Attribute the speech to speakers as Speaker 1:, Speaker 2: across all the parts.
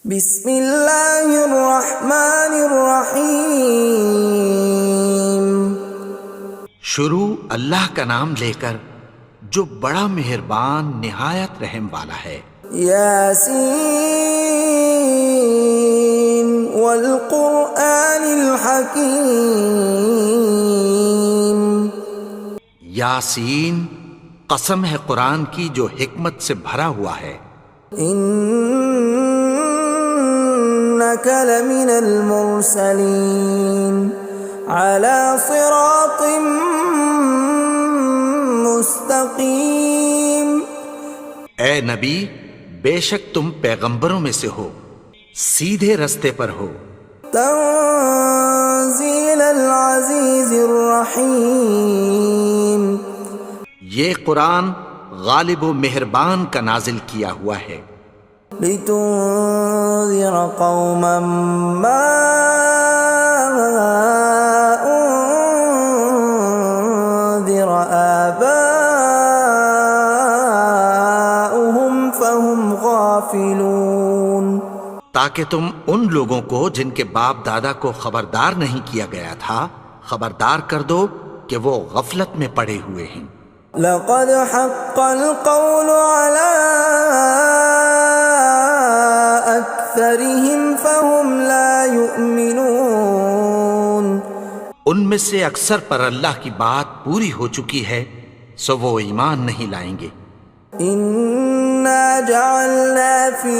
Speaker 1: بسم اللہ الرحمن الرحیم۔
Speaker 2: شروع اللہ کا نام لے کر جو بڑا مہربان نہایت رحم والا ہے۔
Speaker 1: یاسین والقرآن الحکیم۔
Speaker 2: یاسین، قسم ہے قرآن کی جو حکمت سے بھرا ہوا ہے۔
Speaker 1: انک لمن المرسلین علی صراط مستقیم۔
Speaker 2: اے نبی، بے شک تم پیغمبروں میں سے ہو، سیدھے رستے پر ہو۔
Speaker 1: تنزیل العزیز الرحیم۔
Speaker 2: یہ قرآن غالب و مہربان کا نازل کیا ہوا ہے۔
Speaker 1: لتنذر قوما ما انذر آباؤهم فهم غافلون۔
Speaker 2: تاکہ تم ان لوگوں کو جن کے باپ دادا کو خبردار نہیں کیا گیا تھا خبردار کر دو کہ وہ غفلت میں پڑے ہوئے ہیں۔
Speaker 1: لقد حق القول على أكثرهم فهم لا يؤمنون۔
Speaker 2: ان میں سے اکثر پر اللہ کی بات پوری ہو چکی ہے سو وہ ایمان نہیں لائیں گے۔
Speaker 1: إنا جعلنا في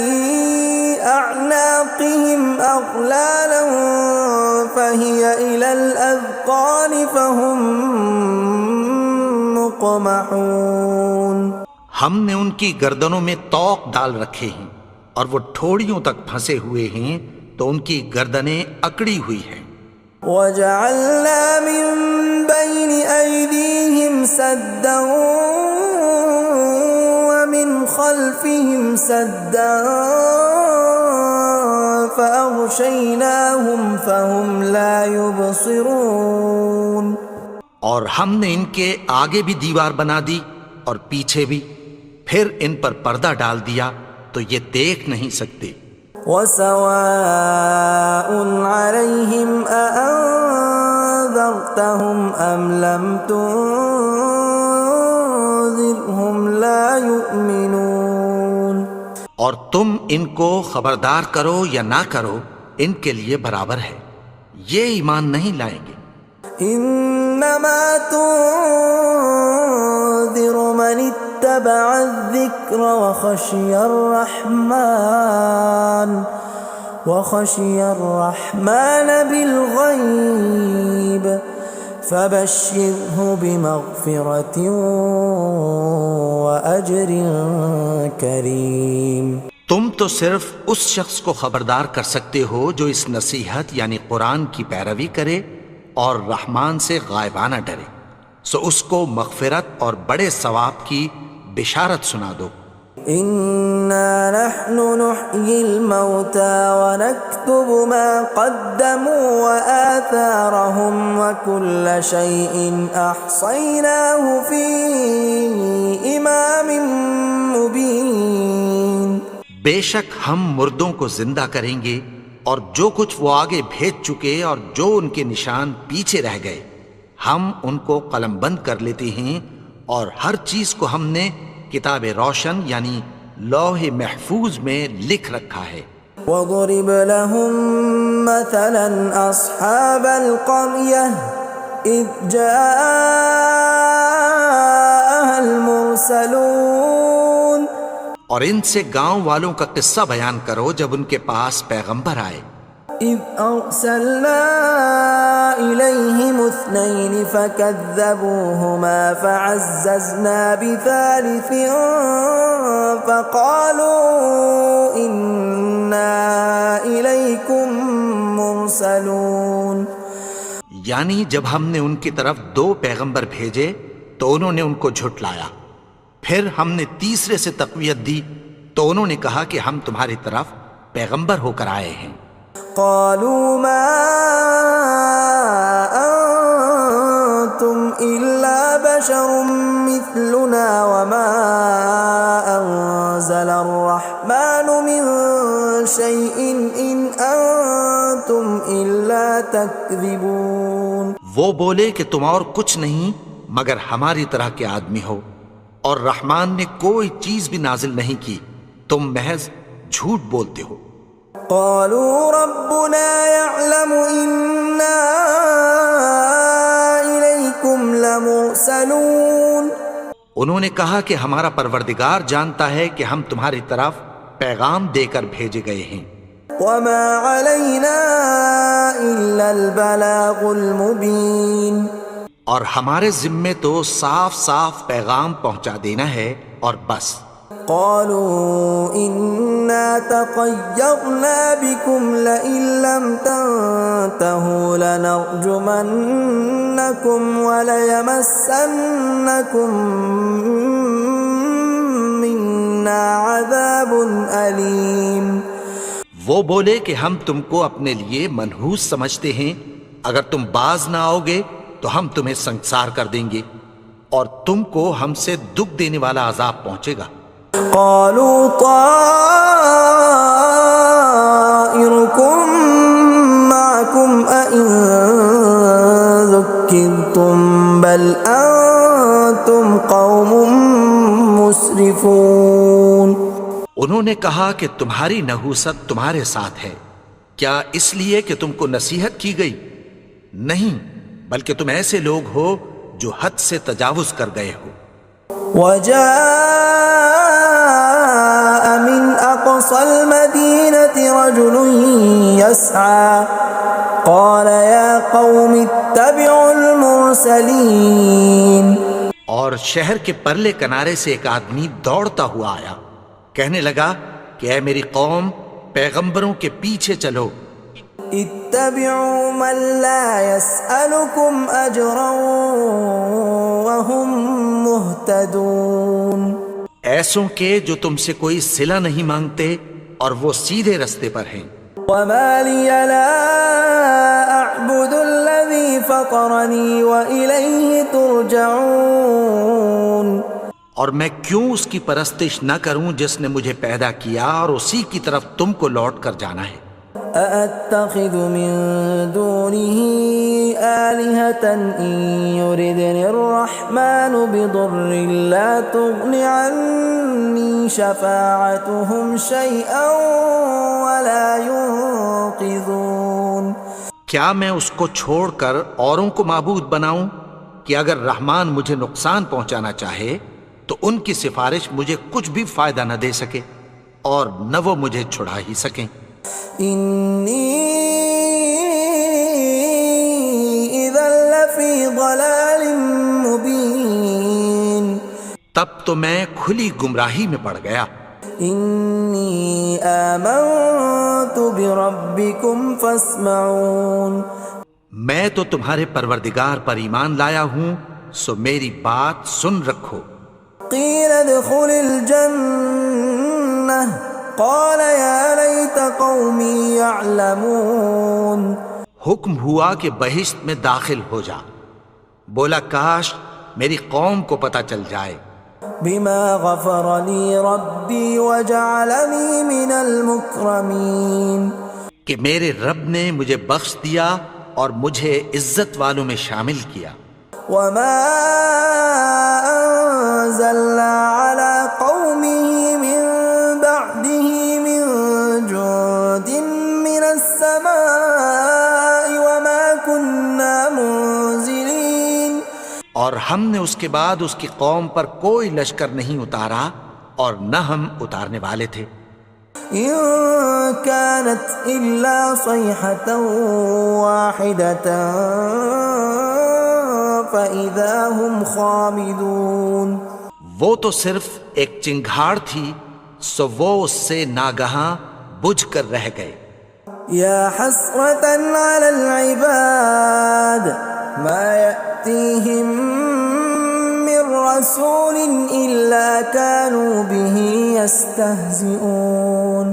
Speaker 1: أعناقهم أغلالا فهي إلى الأذقان فهم مقمحون۔
Speaker 2: ہم نے ان کی گردنوں میں طوق ڈال رکھے ہیں اور وہ ٹھوڑیوں تک پھنسے ہوئے ہیں تو ان کی گردنیں اکڑی ہوئی ہیں۔
Speaker 1: وَجَعَلْنَا مِن بَيْنِ أَيْدِيهِمْ سَدًّا وَمِنْ خَلْفِهِمْ سَدًّا فَأَغْشَيْنَاهُمْ فَهُمْ لَا يُبْصِرُونَ۔
Speaker 2: اور ہم نے ان کے آگے بھی دیوار بنا دی اور پیچھے بھی، پھر ان پر پردہ ڈال دیا تو یہ دیکھ نہیں سکتے۔
Speaker 1: وَسَوَاءٌ عَلَيْهِمْ أَأَنذَرْتَهُمْ أَمْ لَمْ تُنذِرْهُمْ لَا يُؤْمِنُونَ۔
Speaker 2: اور تم ان کو خبردار کرو یا نہ کرو ان کے لیے برابر ہے، یہ ایمان نہیں لائیں گے۔
Speaker 1: انما تنذر من اتبع الذکر وخشی الرحمن بالغیب فبشرہ بمغفرۃ واجر کریم۔
Speaker 2: تم تو صرف اس شخص کو خبردار کر سکتے ہو جو اس نصیحت یعنی قرآن کی پیروی کرے اور رحمان سے غائبانہ ڈرے، سو اس کو مغفرت اور بڑے ثواب کی بشارت سنا دو۔
Speaker 1: اِنَّا نَحْنُ نُحْيِي الْمَوْتَى وَنَكْتُبُ مَا قَدَّمُوا وَآثَارَهُمْ وَكُلَّ شَيْءٍ أَحْصَيْنَاهُ فِي إِمَامٍ مُبِينٍ۔
Speaker 2: بے شک ہم مردوں کو زندہ کریں گے اور جو کچھ وہ آگے بھیج چکے اور جو ان کے نشان پیچھے رہ گئے ہم ان کو قلم بند کر لیتے ہیں، اور ہر چیز کو ہم نے کتاب روشن یعنی لوح محفوظ میں لکھ رکھا ہے۔
Speaker 1: وَضُرِبْ لَهُم مَّثَلًا أَصْحَابَ الْقَرْيَةِ إِذْ جَاءَهَا الْمُرْسَلُونَ۔
Speaker 2: اور ان سے گاؤں والوں کا قصہ بیان کرو جب ان کے پاس پیغمبر آئے۔
Speaker 1: إِذْ أَرْسَلْنَا إِلَيْهِمُ اثْنَيْنِ فَكَذَّبُوهُمَا فَعَزَّزْنَا بِثَالِثٍ فَقَالُوا إِنَّا إِلَيْكُمْ مُرْسَلُونَ۔
Speaker 2: یعنی جب ہم نے ان کی طرف دو پیغمبر بھیجے تو انہوں نے ان کو جھٹلایا، پھر ہم نے تیسرے سے تقویت دی تو انہوں نے کہا کہ ہم تمہاری طرف پیغمبر ہو کر آئے ہیں۔
Speaker 1: قالوا ما انتم الا بشر مثلنا وما انزل الرحمن من شيء إن أنتم إلا تكذبون.
Speaker 2: وہ بولے کہ تم اور کچھ نہیں مگر ہماری طرح کے آدمی ہو، اور رحمان نے کوئی چیز بھی نازل نہیں کی، تم محض جھوٹ بولتے ہو.
Speaker 1: قالوا ربنا يعلم إنا إليكم لمرسلون.
Speaker 2: انہوں نے کہا کہ ہمارا پروردگار جانتا ہے کہ ہم تمہاری طرف پیغام دے کر بھیجے گئے ہیں.
Speaker 1: وما علينا إلا البلاغ المبين.
Speaker 2: اور ہمارے ذمے تو صاف صاف پیغام پہنچا دینا ہے اور بس.
Speaker 1: قالوا إنا تطيرنا بكم لئن لم تنتهوا لنرجمنكم وليمسنكم منا عذاب أليم.
Speaker 2: وہ بولے کہ ہم تم کو اپنے لیے منحوس سمجھتے ہیں، اگر تم باز نہ آؤ گے تو ہم تمہیں سنسار کر دیں گے اور تم کو ہم سے دکھ دینے والا عذاب پہنچے گا.
Speaker 1: قالوا طائركم معكم أئن ذكرتم بل أنتم قوم مسرفون.
Speaker 2: انہوں نے کہا کہ تمہاری نحوست تمہارے ساتھ ہے، کیا اس لیے کہ تم کو نصیحت کی گئی؟ نہیں، بلکہ تم ایسے لوگ ہو جو حد سے تجاوز کر گئے ہو.
Speaker 1: وجاء من أقصى المدينة رجل يسعى قال يا قوم اتبعوا المرسلين.
Speaker 2: اور شہر کے پرلے کنارے سے ایک آدمی دوڑتا ہوا آیا، کہنے لگا کہ اے میری قوم، پیغمبروں کے پیچھے چلو.
Speaker 1: اتبعوا من لا يسألكم أجرا وهم مهتدون.
Speaker 2: ایسوں کے جو تم سے کوئی صلہ نہیں مانگتے اور وہ سیدھے رستے پر ہیں.
Speaker 1: وما لي لا أعبد الذي فطرني وإليه ترجعون.
Speaker 2: اور میں کیوں اس کی پرستش نہ کروں جس نے مجھے پیدا کیا اور اسی کی طرف تم کو لوٹ کر جانا ہے.
Speaker 1: أأتخذ من دونه آلهة إن يردني الرحمن بضر لا تغن عني شفاعتهم شيئا ولا ينقذون.
Speaker 2: کیا میں اس کو چھوڑ کر اوروں کو معبود بناؤں کہ اگر رحمان مجھے نقصان پہنچانا چاہے تو ان کی سفارش مجھے کچھ بھی فائدہ نہ دے سکے اور نہ وہ مجھے چھڑا ہی سکیں.
Speaker 1: إني إذا لفي ضلال مبين.
Speaker 2: تب تو میں کھلی گمراہی میں پڑ گیا.
Speaker 1: إني آمنت بربكم فاسمعون.
Speaker 2: میں تو تمہارے پروردگار پر ایمان لایا ہوں، سو میری بات سن رکھو.
Speaker 1: قيل ادخل الجنة قال يا ليت قومي يعلمون.
Speaker 2: حکم ہوا کہ بہشت میں داخل ہو جا. بولا کاش میری قوم کو پتہ چل جائے.
Speaker 1: بما غفر لي ربي وجعلني من المكرمين.
Speaker 2: کہ میرے رب نے مجھے بخش دیا اور مجھے عزت والوں میں شامل کیا.
Speaker 1: وما أنزلنا على قومه من بعده من جند من السماء وما كنا منزلين.
Speaker 2: اور ہم نے اس کے بعد اس کی قوم پر کوئی لشکر نہیں اتارا اور نہ ہم اتارنے والے تھے.
Speaker 1: إن كانت إلا صيحة واحدة فإذا هم خامدون.
Speaker 2: وہ تو صرف ایک چنگھاڑ تھی، سو وہ اس سے ناگہاں بجھ کر رہ گئے.
Speaker 1: يا حسرة على العباد ما يأتيهم من رسول إلا كانوا به يستهزئون.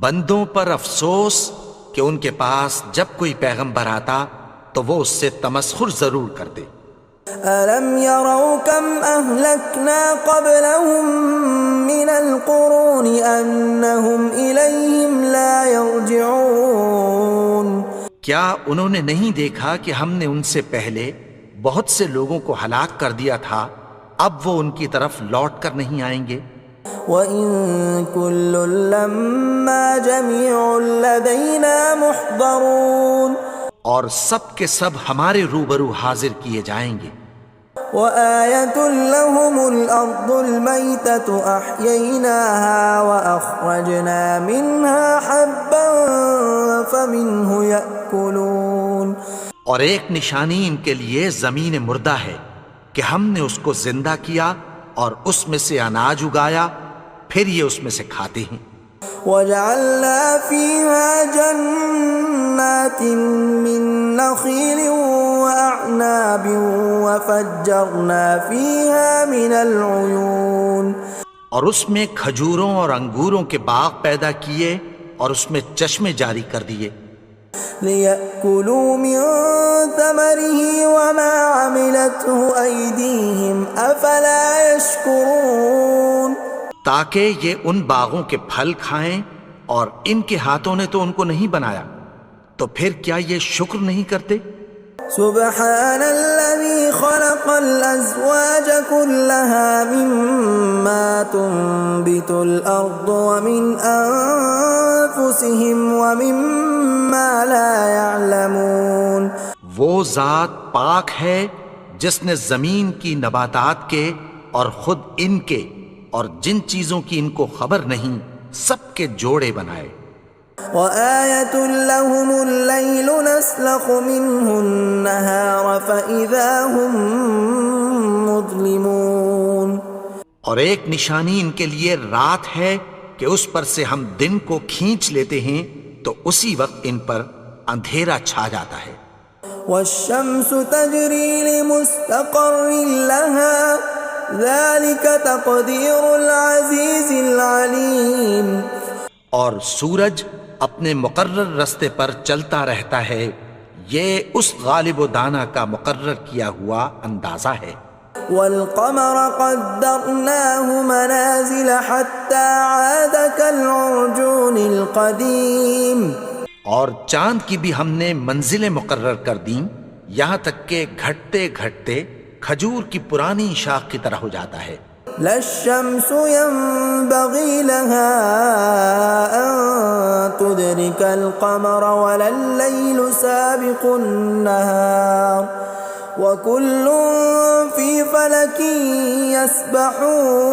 Speaker 2: بندوں پر افسوس کہ ان کے پاس جب کوئی پیغمبر آتا تو وہ اس سے تمسخر ضرور کرتے.
Speaker 1: ألم يروا كم أهلكنا قبلهم من القرون أنهم إليهم لا يرجعون
Speaker 2: کیا انہوں نے نہیں دیکھا کہ ہم نے ان سے پہلے بہت سے لوگوں کو ہلاک کر دیا تھا، اب وہ ان کی طرف لوٹ کر نہیں آئیں گے؟
Speaker 1: وَإِن كُلٌّ لَّمَّا جَمِيعٌ لَّدَيْنَا مُحْضَرُونَ
Speaker 2: اور سب کے سب ہمارے روبرو حاضر کیے جائیں گے۔
Speaker 1: وَآيَةٌ لَّهُمُ الْأَرْضُ الْمَيْتَةُ أَحْيَيْنَاهَا وَأَخْرَجْنَا مِنْهَا حَبًّا فَمِنْهُ يَأْكُلُونَ
Speaker 2: اور ایک نشانی ان کے لیے زمین مردہ ہے کہ ہم نے اس کو زندہ کیا اور اس میں سے اناج اگایا، پھر یہ اس میں سے کھاتے ہیں۔
Speaker 1: وَجَعَلْنَا فِيهَا جَنَّاتٍ مِّن نَّخِيلٍ وَأَعْنَابٍ وَفَجَّرْنَا فِيهَا مِنَ الْعُيُونِ
Speaker 2: اور اس میں کھجوروں اور انگوروں کے باغ پیدا کیے اور اس میں چشمے جاری کر دیے،
Speaker 1: لِيَأْكُلُوا مِن ثَمَرِهِ وَمَا عَمِلَتْهُ أَيْدِيهِمْ أَفَلَا يَشْكُرُونَ
Speaker 2: تاکہ یہ ان باغوں کے پھل کھائیں، اور ان کے ہاتھوں نے تو ان کو نہیں بنایا، تو پھر کیا یہ شکر نہیں کرتے؟
Speaker 1: سبحان الذي خلق الأزواج كلها مما تنبت الأرض ومن أنفسهم ومما لا يعلمون
Speaker 2: وہ ذات پاک ہے جس نے زمین کی نباتات کے اور خود ان کے اور جن چیزوں کی ان کو خبر نہیں سب کے جوڑے بنائے۔
Speaker 1: وَآيَةٌ لَّهُمُ اللَّيْلُ نَسْلَخُ مِنْهُ النَّهَارَ فَإِذَا هُم مُظْلِمُونَ
Speaker 2: اور ایک نشانی ان کے لیے رات ہے کہ اس پر سے ہم دن کو کھینچ لیتے ہیں تو اسی وقت ان پر اندھیرا چھا جاتا ہے۔
Speaker 1: وَالشَّمْسُ تَجْرِي لِمُسْتَقَرٍّ لَّهَا ذَلِكَ تَقْدِيرُ الْعَزِيزِ الْعَلِيمِ
Speaker 2: اور سورج اپنے مقرر رستے پر چلتا رہتا ہے، یہ اس غالب و دانا کا مقرر کیا ہوا اندازہ ہے۔
Speaker 1: وَالْقَمَرَ قَدَّرْنَاهُ مَنَازِلَ حَتَّى عَادَ كَالْعُرْجُونِ الْقَدِيمِ
Speaker 2: اور چاند کی بھی ہم نے منزلیں مقرر کر دیں، یہاں تک کہ گھٹتے گھٹتے کھجور کی پرانی شاخ کی طرح ہو جاتا ہے۔
Speaker 1: لا الشمس ينبغي لها أن تدرك القمر ولا الليل سابق النهار وكل في فلك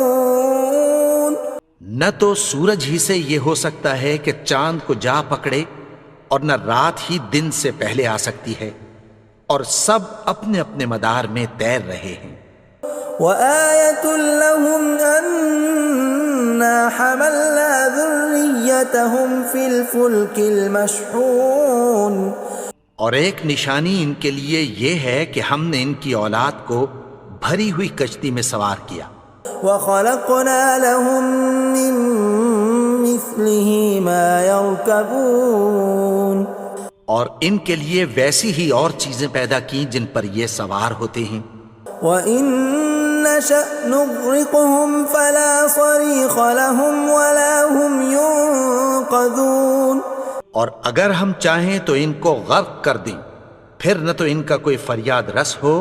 Speaker 1: يسبحون
Speaker 2: نہ تو سورج ہی سے یہ ہو سکتا ہے کہ چاند کو جا پکڑے، اور نہ رات ہی دن سے پہلے آ سکتی ہے، اور سب اپنے اپنے مدار میں تیر رہے ہیں۔
Speaker 1: وَآيَةٌ لَّهُمْ أَنَّا حَمَلْنَا ذُرِّيَّتَهُمْ فِي الْفُلْكِ الْمَشْحُونِ
Speaker 2: اور ایک نشانی ان کے لیے یہ ہے کہ ہم نے ان کی اولاد کو بھری ہوئی کشتی میں سوار کیا۔
Speaker 1: وَخَلَقْنَا لَهُم مِّن مِّثْلِهِ مَا يَرْكَبُونَ
Speaker 2: اور ان کے لیے ویسی ہی اور چیزیں پیدا کی جن پر یہ سوار ہوتے ہیں۔
Speaker 1: وَإِن نَّشَأْ نُغْرِقْهُمْ فَلَا صَرِيخَ لَهُمْ وَلَا هُمْ يُنقَذُونَ
Speaker 2: اور اگر ہم چاہیں تو ان کو غرق کر دیں، پھر نہ تو ان کا کوئی فریاد رس ہو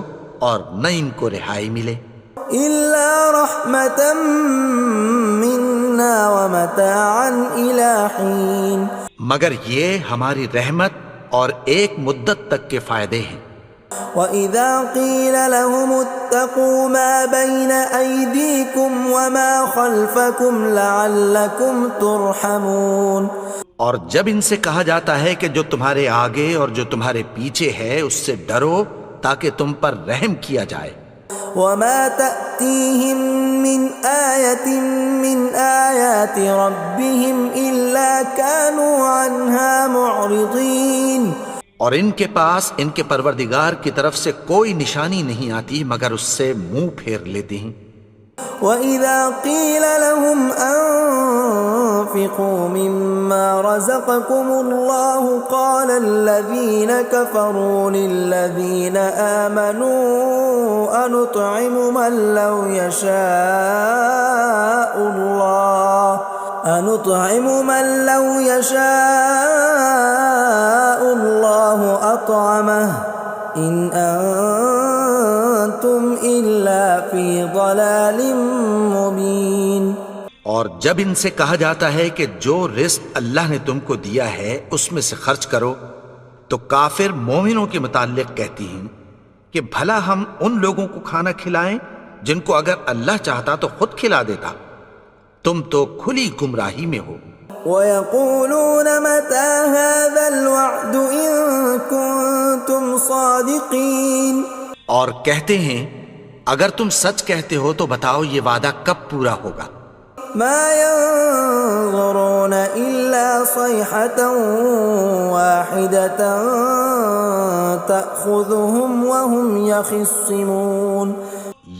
Speaker 2: اور نہ ان کو رہائی ملے۔
Speaker 1: إِلَّا رَحْمَةً مِّنَّا وَمَتَاعًا إِلَىٰ حِينٍ
Speaker 2: مگر یہ ہماری رحمت اور ایک مدت تک کے فائدے ہیں۔
Speaker 1: وَإِذَا قِيلَ لَهُمُ اتَّقُوا مَا بَيْنَ أَيْدِيكُمْ وَمَا خَلْفَكُمْ لَعَلَّكُمْ تُرْحَمُونَ
Speaker 2: اور جب ان سے کہا جاتا ہے کہ جو تمہارے آگے اور جو تمہارے پیچھے ہے اس سے ڈرو تاکہ تم پر رحم کیا جائے۔
Speaker 1: وَمَا تَأْتِيهِم مِّنْ آيَةٍ مِّنْ آيَاتِ رَبِّهِمْ إِلَّا كَانُوا عَنْهَا مُعْرِضِينَ
Speaker 2: اور ان کے پاس ان کے پروردگار کی طرف سے کوئی نشانی نہیں آتی مگر اس سے منہ پھیر لیتے ہیں۔
Speaker 1: وَإِذَا قِيلَ لَهُمْ وأنفقوا مما رزقكم الله قال الذين كفروا للذين آمنوا أنطعم من لو يشاء الله أطعمه إن أنتم إلا في ضلال مبين۔
Speaker 2: اور جب ان سے کہا جاتا ہے کہ جو رزق اللہ نے تم کو دیا ہے اس میں سے خرچ کرو، تو کافر مومنوں کے متعلق کہتی ہیں کہ بھلا ہم ان لوگوں کو کھانا کھلائیں جن کو اگر اللہ چاہتا تو خود کھلا دیتا، تم تو کھلی گمراہی میں ہو۔
Speaker 1: وَيَقُولُونَ مَتَى هَذَا الْوَعْدُ إِن كُنتُمْ صَادِقِينَ،
Speaker 2: اور کہتے ہیں اگر تم سچ کہتے ہو تو بتاؤ یہ وعدہ کب پورا ہوگا۔
Speaker 1: مَا يَنظُرُونَ إِلَّا صَيْحَةً وَاحِدَةً تَأْخُذُهُمْ وَهُمْ يَخِصِّمُونَ،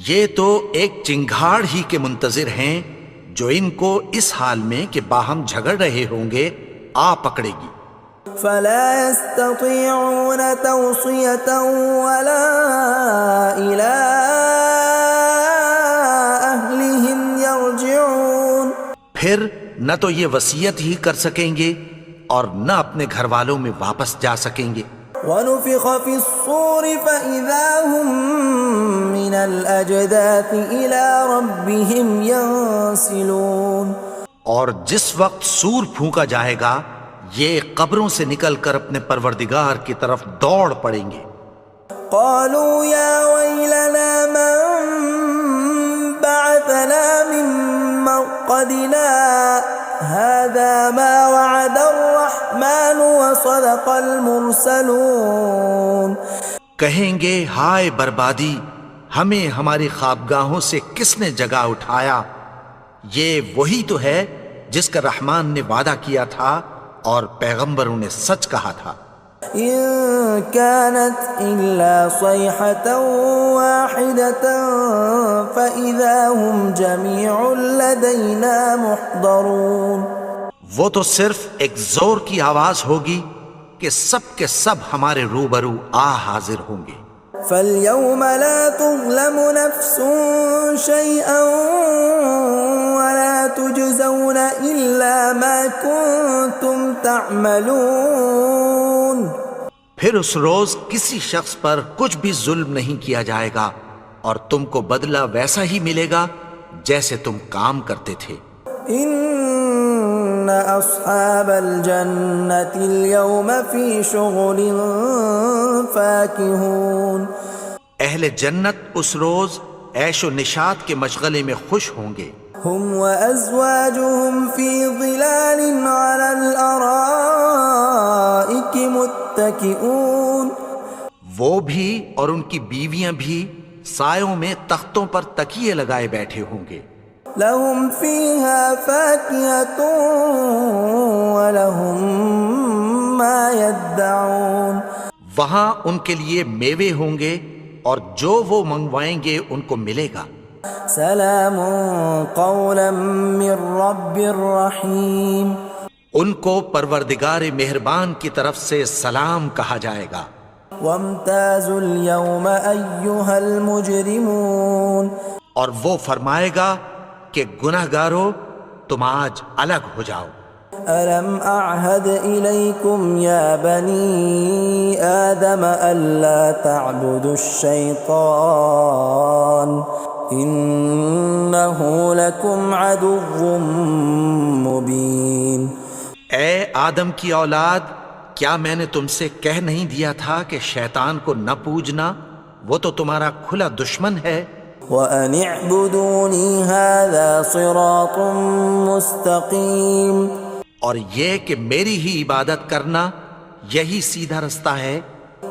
Speaker 2: یہ تو ایک چنگھاڑ ہی کے منتظر ہیں جو ان کو اس حال میں کہ باہم جھگڑ رہے ہوں گے آ پکڑے گی۔
Speaker 1: فَلَا يَسْتَطِيعُونَ تَوْصِيَةً وَلَا إِلَىٰ أَهْلِهِمْ يَرْجِعُونَ،
Speaker 2: پھر نہ تو یہ وصیت ہی کر سکیں گے اور نہ اپنے گھر والوں میں واپس جا سکیں گے۔
Speaker 1: وَنُفِخَ فِي الصُّورِ فَإِذَا هُم مِّنَ الْأَجْدَاثِ إِلَىٰ رَبِّهِمْ يَنسِلُونَ،
Speaker 2: اور جس وقت سور پھونکا جائے گا یہ قبروں سے نکل کر اپنے پروردگار کی طرف دوڑ پڑیں گے۔
Speaker 1: قالوا يا ويلنا من بعثنا من مرقدنا هذا ما وعد الرحمن وصدق المرسلون،
Speaker 2: کہیں گے ہائے بربادی، ہمیں ہماری خوابگاہوں سے کس نے جگا اٹھایا، یہ وہی تو ہے جس کا رحمان نے وعدہ کیا تھا اور پیغمبروں نے سچ کہا تھا۔
Speaker 1: إن كانت إلا صيحة واحدة فإذا هم جميع لدينا محضرون،
Speaker 2: وہ تو صرف ایک زور کی آواز ہوگی کہ سب کے سب ہمارے روبرو آ حاضر ہوں گے۔
Speaker 1: فَالْيَوْمَ لَا تُظْلَمُ نَفْسٌ شَيْئًا وَلَا تُجْزَوْنَ إِلَّا مَا كُنتُمْ تَعْمَلُونَ،
Speaker 2: پھر اس روز کسی شخص پر کچھ بھی ظلم نہیں کیا جائے گا اور تم کو بدلہ ویسا ہی ملے گا جیسے تم کام کرتے تھے۔
Speaker 1: إِنَّ أَصْحَابَ الْجَنَّةِ الْيَوْمَ فِي شُغُلٍ فَاكِهُونَ،
Speaker 2: اہل جنت اس روز عیش و نشاط کے مشغلے میں خوش ہوں گے۔
Speaker 1: هُمْ وَأَزْوَاجُهُمْ فِي ظِلَالٍ عَلَى الْأَرَائِكِ مُتَّكِئُونَ،
Speaker 2: وہ بھی اور ان کی بیویاں بھی سایوں میں تختوں پر تکیے لگائے بیٹھے ہوں گے۔
Speaker 1: لَهُمْ فِيهَا فَاكِهَةٌ وَلَهُمْ مَا يَدَّعُونَ،
Speaker 2: وہاں ان کے لیے میوے ہوں گے اور جو وہ منگوائیں گے ان کو ملے گا۔
Speaker 1: سلام قولا من رب الرحیم،
Speaker 2: ان کو پروردگار مہربان کی طرف سے سلام کہا جائے گا۔
Speaker 1: وامتازوا اليوم ایھا المجرمون،
Speaker 2: اور وہ فرمائے گا کہ گنہگارو تم آج الگ ہو جاؤ۔
Speaker 1: ألم أعهد إليكم يا بني آدم ألا تعبدوا الشيطان إنه لكم عدو مبين۔
Speaker 2: اے آدم کی اولاد، کیا میں نے تم سے کہہ نہیں دیا تھا کہ شیطان کو نہ پوجنا، وہ تو تمہارا کھلا دشمن ہے۔
Speaker 1: وَأَنِ اعْبُدُونِي هَذَا صِرَاطٌ مُسْتَقِيمٌ،
Speaker 2: اور یہ کہ میری ہی عبادت کرنا یہی سیدھا رستہ ہے۔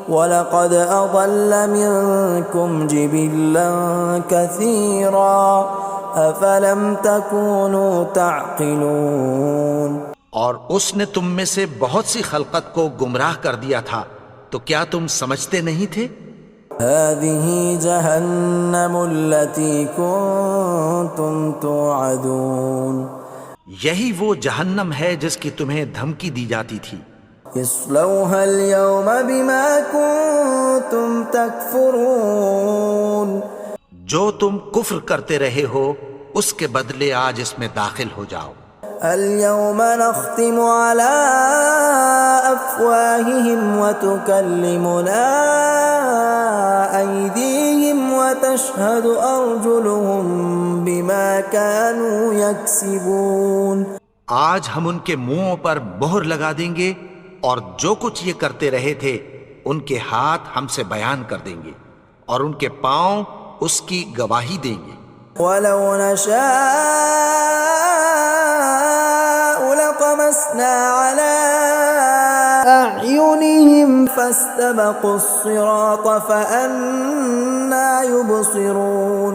Speaker 1: وَلَقَدْ أَضَلَّ مِنْكُمْ جِبِلًّا كَثِيرًا أَفَلَمْ تَكُونُوا تَعْقِلُونَ،
Speaker 2: اور اس نے تم میں سے بہت سی خلقت کو گمراہ کر دیا تھا، تو کیا تم سمجھتے نہیں تھے؟
Speaker 1: هَذِهِ جَهَنَّمُ الَّتِي كُنْتُمْ تُوعَدُونَ،
Speaker 2: یہی وہ جہنم ہے جس کی تمہیں دھمکی دی جاتی تھی.
Speaker 1: اصلوها اليوم بما كنتم تكفرون.
Speaker 2: جو تم کفر کرتے رہے ہو اس کے بدلے آج اس میں داخل ہو جاؤ.
Speaker 1: اليوم نختم على أفواههم وتكلمنا أيديهم وتشهد أرجلهم بما كانوا يكسبون.
Speaker 2: آج ہم ان کے منہوں پر مہر لگا دیں گے اور جو کچھ یہ کرتے رہے تھے ان کے ہاتھ ہم سے بیان کر دیں گے اور ان کے پاؤں اس کی گواہی دیں گے.
Speaker 1: ولو نشاء لطمسنا على أعينهم فاستبقوا الصراط فأنى يبصرون.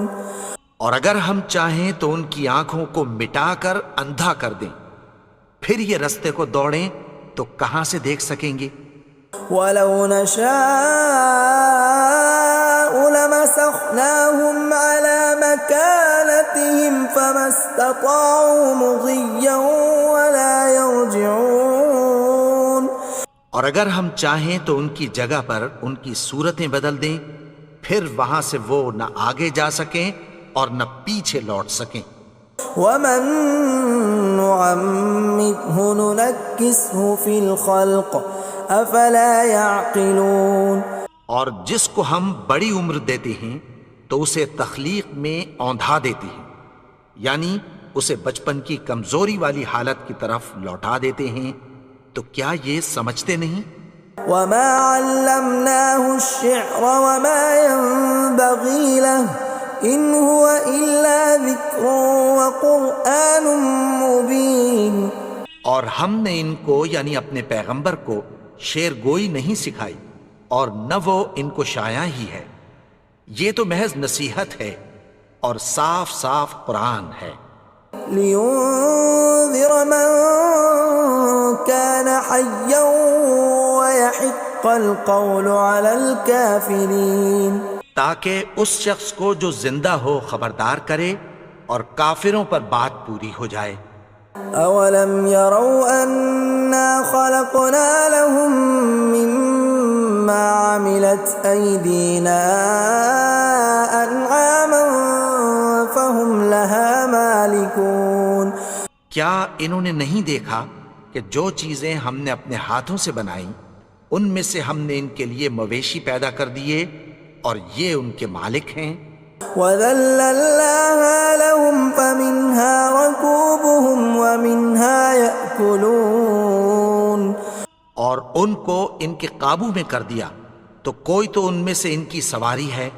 Speaker 2: اور اگر ہم چاہیں تو ان کی آنکھوں کو مٹا کر اندھا کر دیں، پھر یہ رستے کو دوڑیں تو کہاں سے دیکھ سکیں گے.
Speaker 1: ولو نشاء لمسخناهم على مكانتهم فما استطاعوا مضيا ولا يرجعون.
Speaker 2: اور اگر ہم چاہیں تو ان کی جگہ پر ان کی صورتیں بدل دیں، پھر وہاں سے وہ نہ آگے جا سکیں اور نہ پیچھے لوٹ سکیں.
Speaker 1: ومن نعمره ننكسه في الخلق افلا يعقلون.
Speaker 2: اور جس کو ہم بڑی عمر دیتے ہیں تو اسے تخلیق میں اوندھا دیتے ہیں، یعنی اسے بچپن کی کمزوری والی حالت کی طرف لوٹا دیتے ہیں. تو کیا یہ سمجھتے نہیں؟
Speaker 1: وما علمناه الشعر وما ينبغي له ان هو الا ذکر وقرآن مبین.
Speaker 2: اور ہم نے ان کو یعنی اپنے پیغمبر کو شعر گوئی نہیں سکھائی اور نہ وہ ان کو شایع ہی ہے، یہ تو محض نصیحت ہے اور صاف صاف قرآن ہے.
Speaker 1: لینذر من كان حیا ويحق القول على الكافرین.
Speaker 2: تاکہ اس شخص کو جو زندہ ہو خبردار کرے اور کافروں پر بات پوری ہو جائے.
Speaker 1: اولم يروا انا خلقنا لهم مما عملت ايدينا انعاما فهم لها مالكون.
Speaker 2: کیا انہوں نے نہیں دیکھا کہ جو چیزیں ہم نے اپنے ہاتھوں سے بنائیں ان میں سے ہم نے ان کے لیے مویشی پیدا کر دیے اور یہ ان کے مالک ہیں.
Speaker 1: وَذَلَّلْنَاهَا لَهُمْ فَمِنْهَا رَكُوبُهُمْ وَمِنْهَا يَأْكُلُونَ.
Speaker 2: اور ان کو ان کے قابو میں کر دیا تو کوئی تو ان میں سے ان کی سواری ہے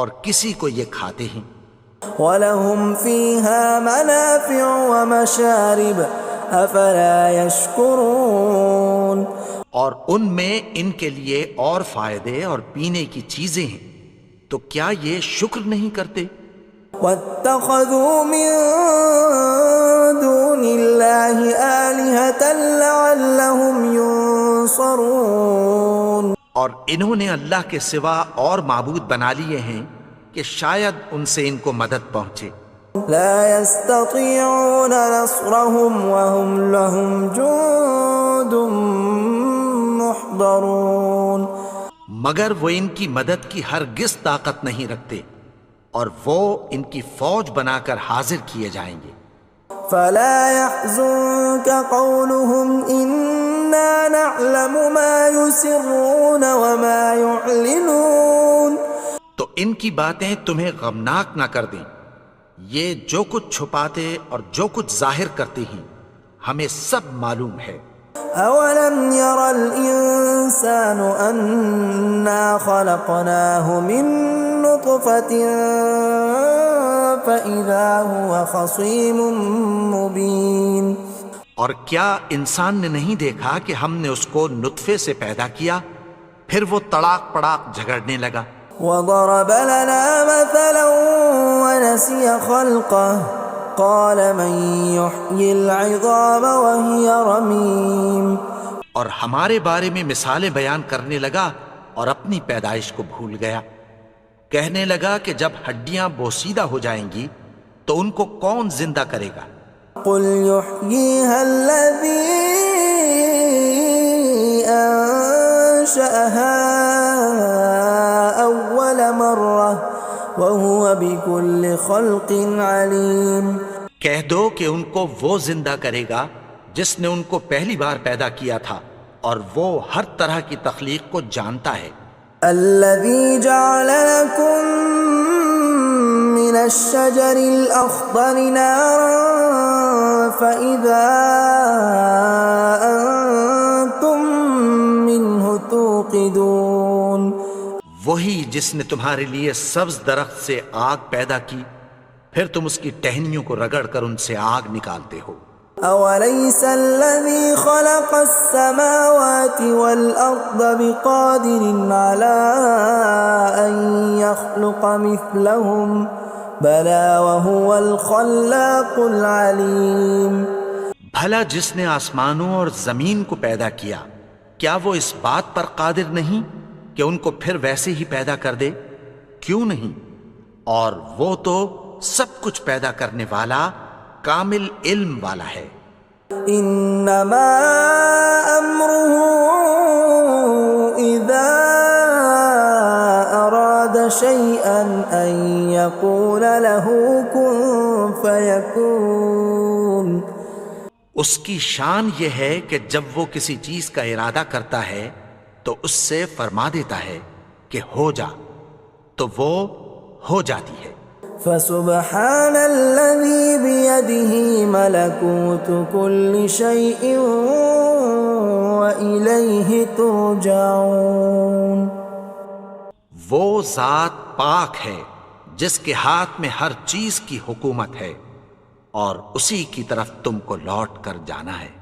Speaker 2: اور کسی کو یہ کھاتے ہیں.
Speaker 1: وَلَهُمْ فِيهَا مَنَافِعُ وَمَشَارِبُ أَفَلَا يَشْكُرُونَ.
Speaker 2: اور ان میں ان کے لیے اور فائدے اور پینے کی چیزیں ہیں، تو کیا یہ شکر نہیں کرتے؟
Speaker 1: وَاتَّخَذُوا مِن دُونِ اللَّهِ آلِهَةً لَعَلَّهُمْ يُنصَرُونَ.
Speaker 2: اور انہوں نے اللہ کے سوا اور معبود بنا لیے ہیں کہ شاید ان سے ان کو مدد پہنچے.
Speaker 1: لا يستطيعون نصرهم وهم لهم جند محضرون.
Speaker 2: مگر وہ ان کی مدد کی ہرگز طاقت نہیں رکھتے اور وہ ان کی فوج بنا کر حاضر کیے جائیں گے.
Speaker 1: فلا يحزنك قولهم إنا نعلم ما يسرون وما يعلنون.
Speaker 2: تو ان کی باتیں تمہیں غمناک نہ کر دیں، یہ جو کچھ چھپاتے اور جو کچھ ظاہر کرتے ہیں ہمیں سب معلوم ہے.
Speaker 1: اولم ير الانسان انا خلقناه من نطفة فاذا هو خصيم مبين.
Speaker 2: اور کیا انسان نے نہیں دیکھا کہ ہم نے اس کو نطفے سے پیدا کیا پھر وہ تڑاک پڑاک جھگڑنے لگا.
Speaker 1: وضرب لنا مثلا ونسي خلقه قال من يحيي العظام وهي رميم.
Speaker 2: اور ہمارے بارے میں مثالیں بیان کرنے لگا اور اپنی پیدائش کو بھول گیا. کہنے لگا کہ جب ہڈیاں بوسیدہ ہو جائیں گی تو ان کو کون زندہ کرے گا
Speaker 1: قل يحييها الذي أنشأها أول مرة وهو بكل خلق عليم۔
Speaker 2: کہہ دو کہ ان کو وہ زندہ کرے گا جس نے ان کو پہلی بار پیدا کیا تھا، اور وہ ہر طرح کی تخلیق کو جانتا ہے۔
Speaker 1: الذي جعل لكم من الشجر الأخضر نارا فإذا أنتم منه توقدون،
Speaker 2: وہی جس نے تمہارے لیے سبز درخت سے آگ پیدا کی، پھر تم اس کی ٹہنیوں کو رگڑ کر ان سے آگ نکالتے ہو۔
Speaker 1: أوليس الذي خلق السماوات والأرض بقادر على أن يخلق مثلهم بلى وهو الخلاق العليم۔
Speaker 2: بھلا جس نے آسمانوں اور زمین کو پیدا کیا، کیا وہ اس بات پر قادر نہیں کہ ان کو پھر ویسے ہی پیدا کر دے؟ کیوں نہیں؟ اور وہ تو سب کچھ پیدا کرنے والا، کامل علم والا ہے۔
Speaker 1: انما امره اذا اراد شيئا ان يقول له كن فيكون۔
Speaker 2: اس کی شان یہ ہے کہ جب وہ کسی چیز کا ارادہ کرتا ہے تو اس سے فرما دیتا ہے کہ ہو جا، تو وہ ہو جاتی ہے۔
Speaker 1: فسبحان الذي بيده ملكوت كل شيء وإليه ترجعون۔
Speaker 2: وہ ذات پاک ہے جس کے ہاتھ میں ہر چیز کی حکومت ہے، اور اسی کی طرف تم کو لوٹ کر جانا ہے۔